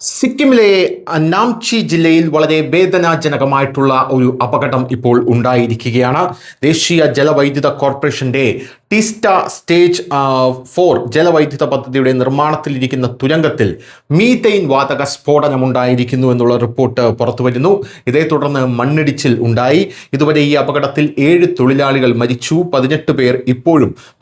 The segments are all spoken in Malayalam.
സിക്കിമിലെ നാംചി ജില്ലയിൽ വളരെ വേദനാജനകമായിട്ടുള്ള ഒരു അപകടം ഇപ്പോൾ ഉണ്ടായിരിക്കുകയാണ്. ദേശീയ ജലവൈദ്യുത കോർപ്പറേഷന്റെ ടീസ്റ്റ സ്റ്റേജ് 4 ജലവൈദ്യുത പദ്ധതിയുടെ നിർമ്മാണത്തിലിരിക്കുന്ന തുരങ്കത്തിൽ മീഥെയിൻ വാതക സ്ഫോടനം ഉണ്ടായിരിക്കുന്നു എന്നുള്ള റിപ്പോർട്ട് പുറത്തുവരുന്നു. ഇതേ തുടർന്ന് മണ്ണിടിച്ചിൽ ഉണ്ടായി. ഇതുവരെ ഈ അപകടത്തിൽ 7 തൊഴിലാളികൾ മരിച്ചു, 18 പേർ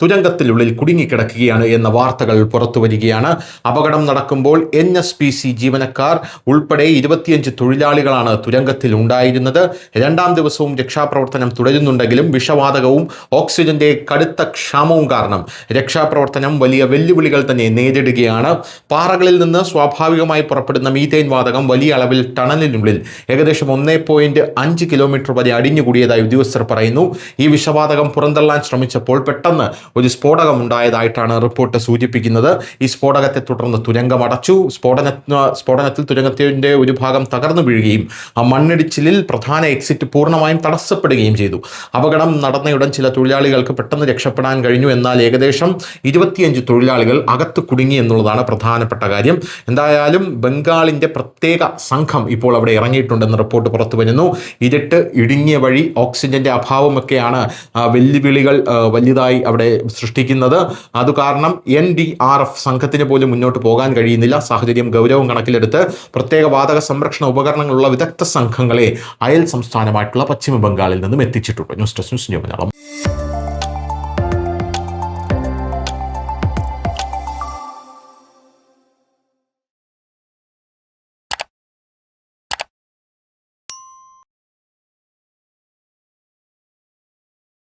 തുരങ്കത്തിനുള്ളിൽ കുടുങ്ങിക്കിടക്കുകയാണ് എന്ന വാർത്തകൾ പുറത്തുവരികയാണ്. അപകടം നടക്കുമ്പോൾ NSPC ജീവനക്കാർ ഉൾപ്പെടെ 25 തൊഴിലാളികളാണ് തുരങ്കത്തിൽ ഉണ്ടായിരുന്നത്. 2ാം ദിവസവും രക്ഷാപ്രവർത്തനം തുടരുന്നുണ്ടെങ്കിലും വിഷവാതകവും ഓക്സിജന്റെ കടുത്ത ക്ഷാമവും കാരണം രക്ഷാപ്രവർത്തനം വലിയ വെല്ലുവിളികൾ തന്നെ നേരിടുകയാണ്. പാറകളിൽ നിന്ന് സ്വാഭാവികമായി പുറപ്പെടുന്ന മീഥെയിൻ വാതകം വലിയ അളവിൽ ടണലിനുള്ളിൽ ഏകദേശം 1.5 കിലോമീറ്റർ വരെ അടിഞ്ഞുകൂടിയതായി ഉദ്യോഗസ്ഥർ പറയുന്നു. ഈ വിഷവാതകം പുറന്തള്ളാൻ ശ്രമിച്ചപ്പോൾ പെട്ടെന്ന് ഒരു സ്ഫോടകം ഉണ്ടായതായിട്ടാണ് റിപ്പോർട്ട് സൂചിപ്പിക്കുന്നത്. ഈ സ്ഫോടകത്തെ തുടർന്ന് തുരങ്കം അടച്ചു. സ്ഫോടനത്തിൽ തുരങ്കത്തിന്റെ ഒരു ഭാഗം തകർന്നു വീഴുകയും ആ മണ്ണിടിച്ചിലിൽ പ്രധാന എക്സിറ്റ് പൂർണ്ണമായും തടസ്സപ്പെടുകയും ചെയ്തു. അപകടം നടന്നയുടൻ ചില തൊഴിലാളികൾക്ക് പെട്ടെന്ന് രക്ഷപ്പെടാൻ കഴിഞ്ഞു. എന്നാൽ ഏകദേശം 25 തൊഴിലാളികൾ അകത്ത് കുടുങ്ങി എന്നുള്ളതാണ് പ്രധാനപ്പെട്ട കാര്യം. എന്തായാലും ബംഗാളിന്റെ പ്രത്യേക സംഘം ഇപ്പോൾ അവിടെ ഇറങ്ങിയിട്ടുണ്ടെന്ന് റിപ്പോർട്ട് പുറത്തു വരുന്നു. ഇരുട്ട്, ഇടുങ്ങിയ വഴി, ഓക്സിജന്റെ അഭാവമൊക്കെയാണ് വെല്ലുവിളികൾ വലുതായി അവിടെ സൃഷ്ടിക്കുന്നത്. അതുകാരണം NDRF സംഘത്തിന് പോലും മുന്നോട്ട് പോകാൻ കഴിയുന്നില്ല. സാഹചര്യം ഗൗരവം കണക്കിലെടുത്ത് പ്രത്യേക വാതക സംരക്ഷണ ഉപകരണങ്ങളുള്ള വിദഗ്ധ സംഘങ്ങളെ അയൽ സംസ്ഥാനമായിട്ടുള്ള പശ്ചിമ ബംഗാളിൽ നിന്നും എത്തിച്ചിട്ടുണ്ട്. News desk news Malayalam.